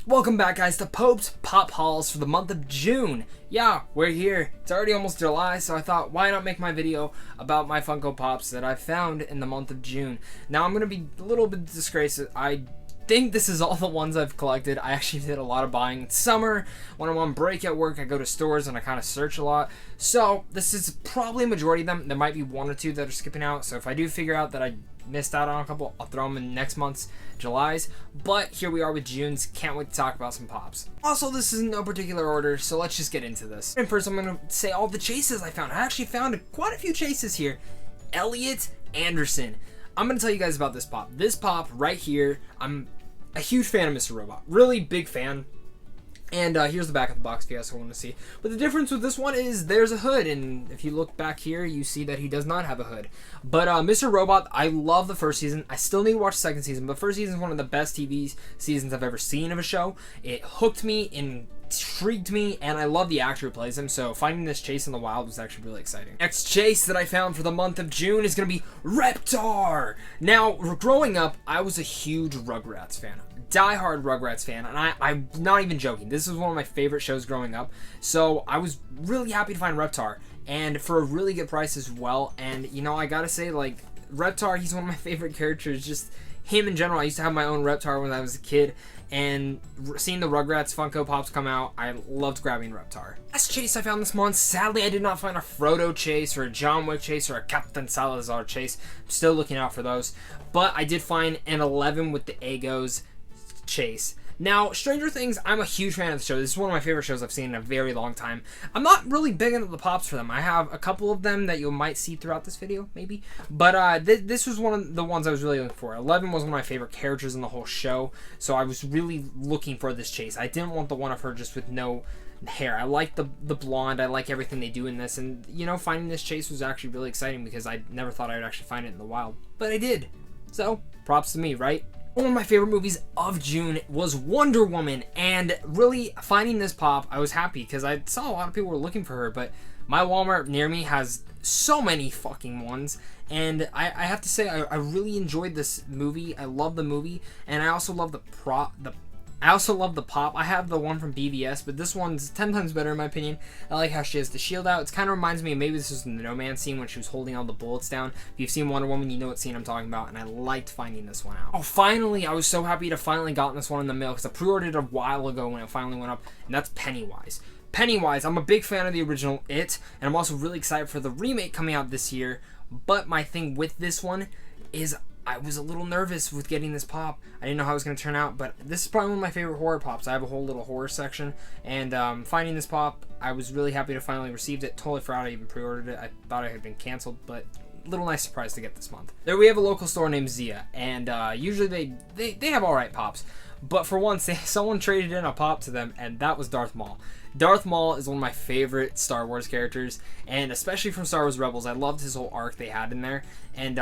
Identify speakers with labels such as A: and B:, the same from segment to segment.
A: Welcome back, guys, to Pope's Pop Hauls for the month of June. Yeah, we're here. It's already almost July, so I thought, why not make my video about my Funko Pops that I found in the month of June. Now, I'm going to be a little bit disgraced. I think this is all the ones I've collected. I actually did a lot of buying in summer. When I'm on break at work, I go to stores and I kind of search a lot. So, this is probably a majority of them. There might be one or two that are skipping out. So, if I do figure out that I missed out on a couple, I'll throw them in next month's July's. But here we are with June's. Can't wait to talk about some pops. Also, this is in no particular order, so let's just get into this. And first, I'm going to say all the chases I found. I actually found quite a few chases here. Elliot Anderson. I'm going to tell you guys about this pop. This pop right here, I'm a huge fan of Mr. Robot. Really big fan. And here's the back of the box if you guys want to see. But the difference with this one is there's a hood, and if you look back here, you see that he does not have a hood. But Mr. Robot, I love the first season. I still need to watch the second season, but first season is one of the best TV seasons I've ever seen of a show. It hooked me, intrigued me, and I love the actor who plays him, so finding this chase in the wild was actually really exciting. Next chase that I found for the month of June is going to be Reptar. Now, growing up, I was a huge Rugrats fan. Die-hard Rugrats fan, and I'm not even joking. This was one of my favorite shows growing up, so I was really happy to find Reptar, and for a really good price as well. And you know, I gotta say, like, Reptar, he's one of my favorite characters. Just him in general. I used to have my own Reptar when I was a kid, and seeing the Rugrats Funko Pops come out, I loved grabbing Reptar. Last chase I found this month, sadly I did not find a Frodo chase or a John Wick chase or a Captain Salazar chase. I'm still looking out for those, but I did find an 11 with the Egos chase. Now, Stranger Things, I'm a huge fan of the show. This is one of my favorite shows I've seen in a very long time. I'm not really big into the pops for them. I have a couple of them that you might see throughout this video, maybe. But this was one of the ones I was really looking for. 11 was one of my favorite characters in the whole show, so I was really looking for this chase. I didn't want the one of her just with no hair. I like the blonde. I like everything they do in this, and you know, finding this chase was actually really exciting because I never thought I would actually find it in the wild. But I did. So, props to me, right? One of my favorite movies of June was Wonder Woman, and really finding this pop, I was happy because I saw a lot of people were looking for her, but my Walmart near me has so many fucking ones, and I have to say I really enjoyed this movie. I love the movie, and I also love I also love the pop. I have the one from BVS, but this one's 10 times better in my opinion. I like how she has the shield out. It kind of reminds me of, maybe this was in the No Man's scene when she was holding all the bullets down. If you've seen Wonder Woman, you know what scene I'm talking about, and I liked finding this one out. Oh, finally, I was so happy to finally gotten this one in the mail because I pre-ordered it a while ago when it finally went up, and that's Pennywise. Pennywise, I'm a big fan of the original It, and I'm also really excited for the remake coming out this year, but my thing with this one is I was a little nervous with getting this pop. I didn't know how it was going to turn out, but this is probably one of my favorite horror pops. I have a whole little horror section, and finding this pop, I was really happy to finally receive it. Totally forgot I even pre-ordered it. I thought it had been canceled, but little nice surprise to get this month. There we have a local store named Zia, and usually they have alright pops, but for once someone traded in a pop to them, and that was Darth Maul. Darth Maul is one of my favorite Star Wars characters, and especially from Star Wars Rebels, I loved his whole arc they had in there, and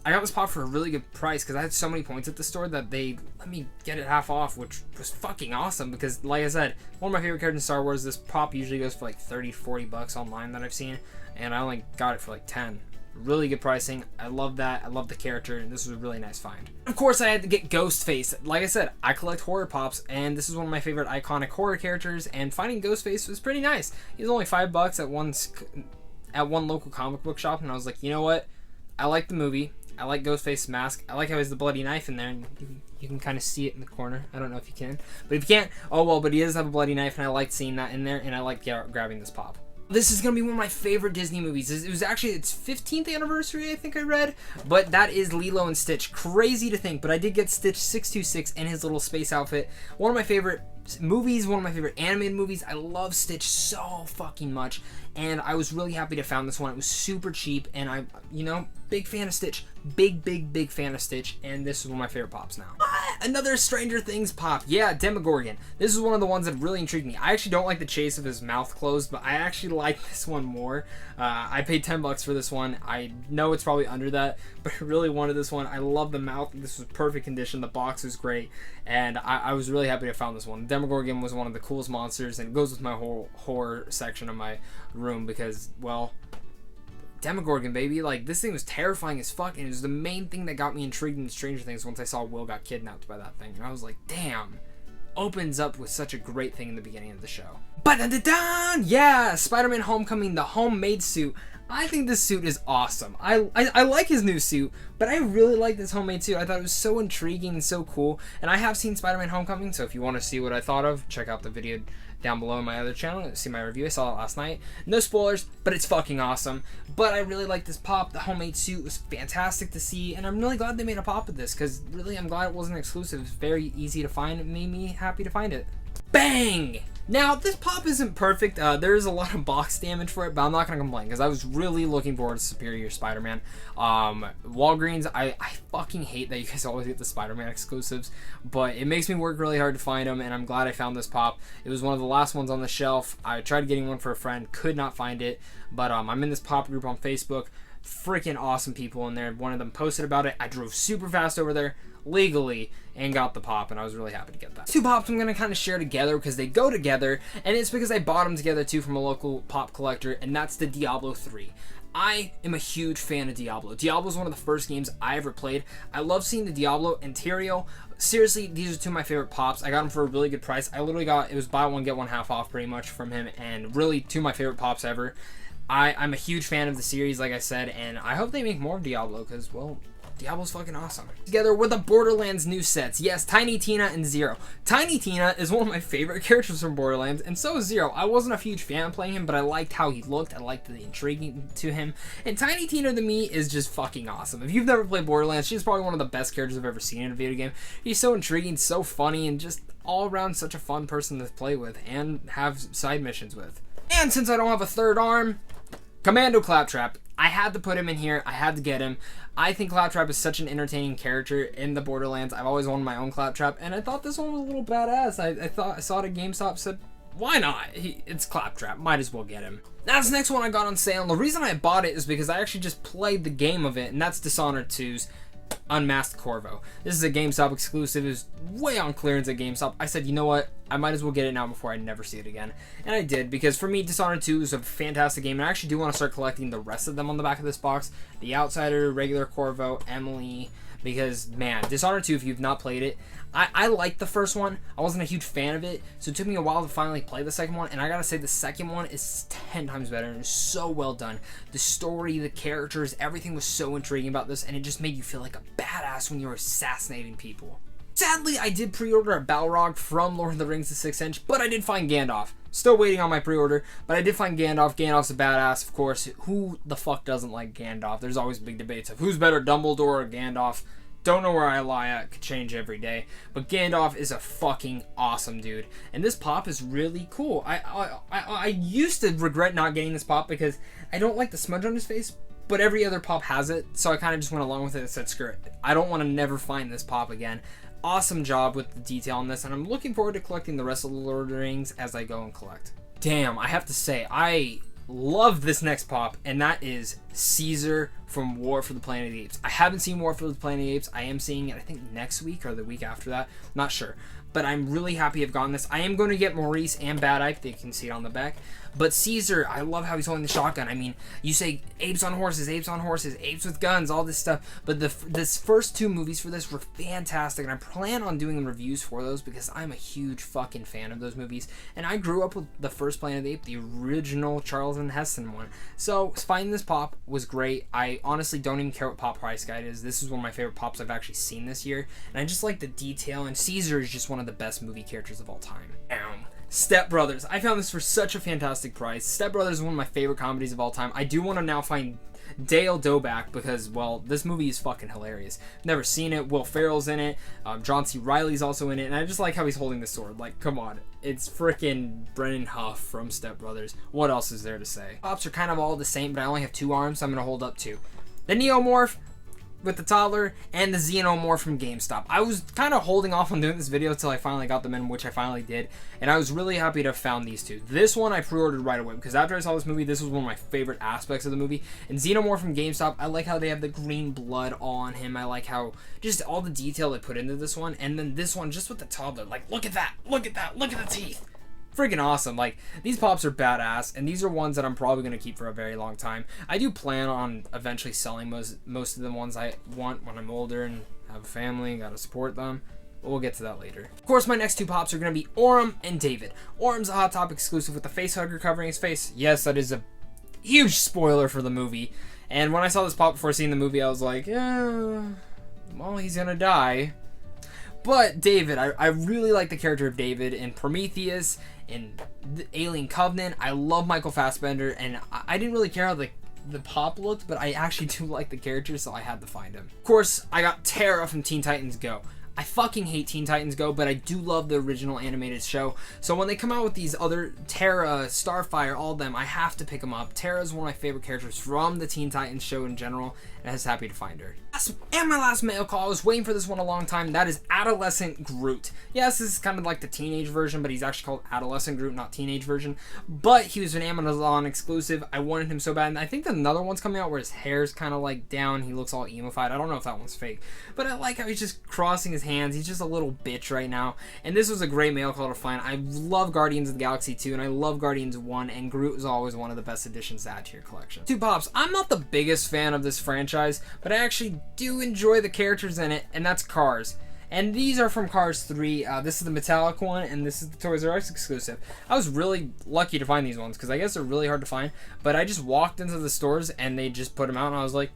A: I got this pop for a really good price because I had so many points at the store that they let me get it half off, which was fucking awesome because, like I said, one of my favorite characters in Star Wars. This pop usually goes for like 30, 40 bucks online that I've seen, and I only got it for like 10. Really good pricing. I love that. I love the character, and this was a really nice find. Of course, I had to get Ghostface. Like I said, I collect horror pops, and this is one of my favorite iconic horror characters, and finding Ghostface was pretty nice. He was only $5 at one local comic book shop, and I was like, you know what? I like the movie. I like Ghostface's mask. I like how he has the bloody knife in there, and you can kind of see it in the corner. I don't know if you can, but if you can't, oh well, but he does have a bloody knife, and I liked seeing that in there, and I liked grabbing this pop. This is going to be one of my favorite Disney movies. It was actually its 15th anniversary, I think I read. But that is Lilo and Stitch. Crazy to think, but I did get Stitch 626 in his little space outfit. One of my favorite movies, one of my favorite animated movies. I love Stitch so fucking much. And I was really happy to found this one. It was super cheap, and I, you know, big fan of Stitch. Big fan of Stitch, and this is one of my favorite pops now. Another Stranger Things pop. Yeah, Demogorgon. This is one of the ones that really intrigued me. I actually don't like the chase of his mouth closed, but I actually like this one more. I paid 10 bucks for this one. I know it's probably under that, but I really wanted this one. I love the mouth. This was perfect condition. The box was great, and I was really happy to found this one. Demogorgon was one of the coolest monsters, and it goes with my whole horror section of my room because, well, Demogorgon, baby. Like, this thing was terrifying as fuck, and it was the main thing that got me intrigued in Stranger Things once I saw Will got kidnapped by that thing. And I was like, damn. opens up with such a great thing in the beginning of the show. Ba-da-da-da! Yeah, Spider-Man Homecoming, the homemade suit. I think this suit is awesome. I like his new suit, but I really like this homemade suit. I thought it was so intriguing and so cool. And I have seen Spider-Man Homecoming, so if you want to see what I thought of, check out the video down below in my other channel. See my review. I saw it last night. No spoilers, but it's fucking awesome. But I really like this pop. The homemade suit was fantastic to see, and I'm really glad they made a pop of this, because really I'm glad it wasn't exclusive. It's very easy to find. It made me happy to find it. Bang! Now, this pop isn't perfect. There is a lot of box damage for it, but I'm not going to complain because I was really looking forward to Superior Spider-Man. Walgreens, I fucking hate that you guys always get the Spider-Man exclusives, but it makes me work really hard to find them, and I'm glad I found this pop. It was one of the last ones on the shelf. I tried getting one for a friend, could not find it, but I'm in this pop group on Facebook. Freaking awesome people in there. One of them posted about it. I drove super fast over there legally and got the pop, and I was really happy to get that. Two pops I'm going to kind of share together because they go together, and it's because I bought them together too from a local pop collector, and that's the Diablo 3. I am a huge fan of Diablo. Diablo is one of the first games I ever played. I love seeing the Diablo and Tyrael. Seriously, these are two of my favorite pops. I got them for a really good price. I literally got, it was buy one get one half off pretty much from him, and really two of my favorite pops ever. I'm a huge fan of the series, like I said, and I hope they make more of Diablo because, well, Diablo's fucking awesome. Together with the Borderlands new sets. Yes, Tiny Tina and Zero. Tiny Tina is one of my favorite characters from Borderlands, and so is Zero. I wasn't a huge fan of playing him, but I liked how he looked. I liked the intriguing to him. And Tiny Tina to me is just fucking awesome. If you've never played Borderlands, she's probably one of the best characters I've ever seen in a video game. He's so intriguing, so funny, and just all around such a fun person to play with and have side missions with. And since I don't have a third arm, Commando Claptrap. I had to put him in here. I had to get him. I think Claptrap is such an entertaining character in the Borderlands. I've always wanted my own Claptrap, and I thought this one was a little badass. I saw it at GameStop, said, why not? It's Claptrap. Might as well get him. Now, this next one I got on sale, and the reason I bought it is because I actually just played the game of it, and that's Dishonored 2's Unmasked Corvo. This is a GameStop exclusive. It was way on clearance at GameStop. I said, you know what? I might as well get it now before I never see it again. And I did, because for me, Dishonored 2 is a fantastic game, and I actually do want to start collecting the rest of them on the back of this box. The Outsider, regular Corvo, Emily, because, man, Dishonored 2, if you've not played it, I liked the first one. I wasn't a huge fan of it, so it took me a while to finally play the second one, and I gotta say the second one is 10 times better, and it's so well done. The story, the characters, everything was so intriguing about this, and it just made you feel like a badass when you were assassinating people. Sadly, I did pre-order a Balrog from Lord of the Rings the 6th Inch, but I did find Gandalf. Still waiting on my pre-order, but I did find Gandalf. Gandalf's a badass, of course. Who the fuck doesn't like Gandalf? There's always big debates of who's better, Dumbledore or Gandalf. Don't know where I lie at, could change every day. But Gandalf is a fucking awesome dude. And this pop is really cool. I used to regret not getting this pop because I don't like the smudge on his face, but every other pop has it, so I kind of just went along with it and said, screw it. I don't want to never find this pop again. Awesome job with the detail on this, and I'm looking forward to collecting the rest of the Lord of the Rings as I go and collect. Damn, I have to say, I love this next pop, and that is Caesar from War for the Planet of the Apes. I haven't seen War for the Planet of the Apes. I am seeing it, I think, next week or the week after that. Not sure. But I'm really happy I've gotten this. I am going to get Maurice and Bad Eye. You can see it on the back. But Caesar, I love how he's holding the shotgun. I mean, you say apes on horses, apes with guns, all this stuff. But this first two movies for this were fantastic. And I plan on doing reviews for those because I'm a huge fucking fan of those movies. And I grew up with the first Planet of the Apes, the original Charlton Heston one. So finding this pop was great. I honestly don't even care what pop price guide is. This is one of my favorite pops I've actually seen this year. And I just like the detail. And Caesar is just one of the best movie characters of all time. Step Brothers. I found this for such a fantastic price. Step Brothers is one of my favorite comedies of all time. I do want to now find Dale Doback because, well, this movie is fucking hilarious. Never seen it. Will Ferrell's in it. John C. Reilly's also in it. And I just like how he's holding the sword. Like, come on. It's freaking Brennan Huff from Step Brothers. What else is there to say? Pops are kind of all the same, but I only have two arms, so I'm going to hold up two. The Neomorph with the toddler, and the Xenomorph from GameStop. I was kind of holding off on doing this video until I finally got them in, which I finally did, and I was really happy to have found these two. This one I pre-ordered right away, because after I saw this movie, this was one of my favorite aspects of the movie. And Xenomorph from GameStop, I like how they have the green blood on him. I like how, just all the detail they put into this one, and then this one, just with the toddler, like, look at that, look at that, look at the teeth. Freaking awesome. Like, these pops are badass, and these are ones that I'm probably going to keep for a very long time. I do plan on eventually selling most of the ones I want when I'm older and have a family, gotta support them. but we'll get to that later. Of course, my next two pops are going to be Orem and David. Orem's a Hot Topic exclusive with the face hugger covering his face. Yes, that is a huge spoiler for the movie. And when I saw this pop before seeing the movie, I was like, well, he's going to die. But David, I really like the character of David in Prometheus, in the Alien Covenant. I love Michael Fassbender, and I didn't really care how the pop looked, but I actually do like the character, so I had to find him. Of course, I got Terra from Teen Titans Go. I fucking hate Teen Titans Go, but I do love the original animated show. So when they come out with these other Terra, Starfire, all of them, I have to pick them up. Terra is one of my favorite characters from the Teen Titans show in general, and I was happy to find her. And my last mail call, I was waiting for this one a long time, that is Adolescent Groot. Yes, this is kind of like the teenage version, but he's actually called Adolescent Groot, not teenage version. But he was an Amazon exclusive. I wanted him so bad, and I think another one's coming out where his hair's kind of like down, he looks all emo-fied. I don't know if that one's fake, but I like how he's just crossing his hands. He's just a little bitch right now, and this was a great mail call to find. I love Guardians of the Galaxy 2, and I love Guardians 1, and Groot is always one of the best additions to add to your collection. Two pops, I'm not the biggest fan of this franchise, but I actually do enjoy the characters in it, and that's Cars. And these are from Cars 3. This is the metallic one, and this is the Toys R Us exclusive. I was really lucky to find these ones, because I guess they're really hard to find, but I just walked into the stores, and they just put them out, and I was like,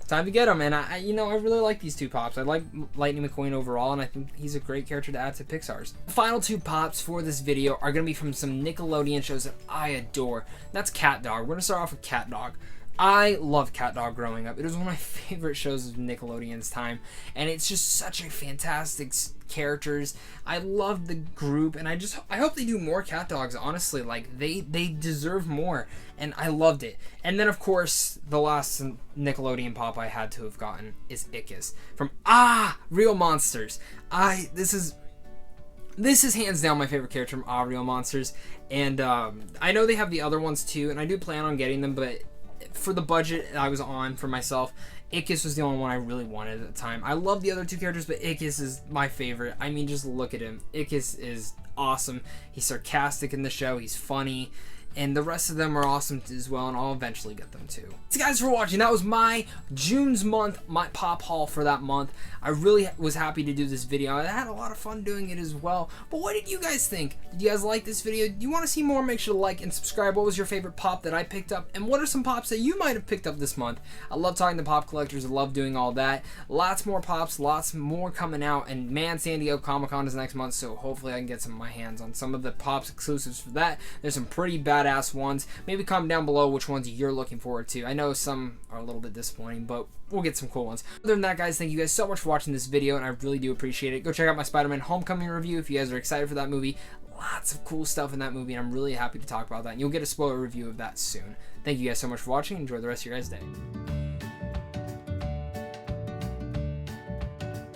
A: time to get them. And I really like these two pops. I like Lightning McQueen overall, and I think he's a great character to add to Pixar's. The final two pops for this video are going to be from some Nickelodeon shows that I adore. That's Cat Dog. We're going to start off with Cat Dog. I loved Cat Dog growing up. It was one of my favorite shows of Nickelodeon's time, and it's just such a fantastic characters. I love the group, and I hope they do more Cat Dogs, honestly. Like, they deserve more, and I loved it. And then, of course, the last Nickelodeon pop I had to have gotten is Ickis from Real Monsters. This is hands down my favorite character from Real Monsters, and I know they have the other ones too, and I do plan on getting them, but for the budget I was on for myself, Ickis was the only one I really wanted at the time. I love the other two characters, but Ickis is my favorite. I mean, just look at him. Ickis is awesome. He's sarcastic in the show. He's funny. And the rest of them are awesome as well, and I'll eventually get them too. Thanks guys for watching. That was my June's month, my pop haul for that month. I really was happy to do this video. I had a lot of fun doing it as well. But what did you guys think? Did you guys like this video? Do you want to see more? Make sure to like and subscribe. What was your favorite pop that I picked up? And what are some pops that you might have picked up this month? I love talking to pop collectors. I love doing all that. Lots more pops, lots more coming out. And man, San Diego Comic-Con is next month, so hopefully I can get some of my hands on some of the pops exclusives for that. There's some pretty badass ones. Maybe comment down below which ones you're looking forward to. I know some are a little bit disappointing, but we'll get some cool ones. Other than that, guys, thank you guys so much for watching this video, and I really do appreciate it. Go check out my Spider-Man Homecoming review if you guys are excited for that movie. Lots of cool stuff in that movie, and I'm really happy to talk about that, and you'll get a spoiler review of that soon. Thank you guys so much for watching. Enjoy the rest of your guys' day.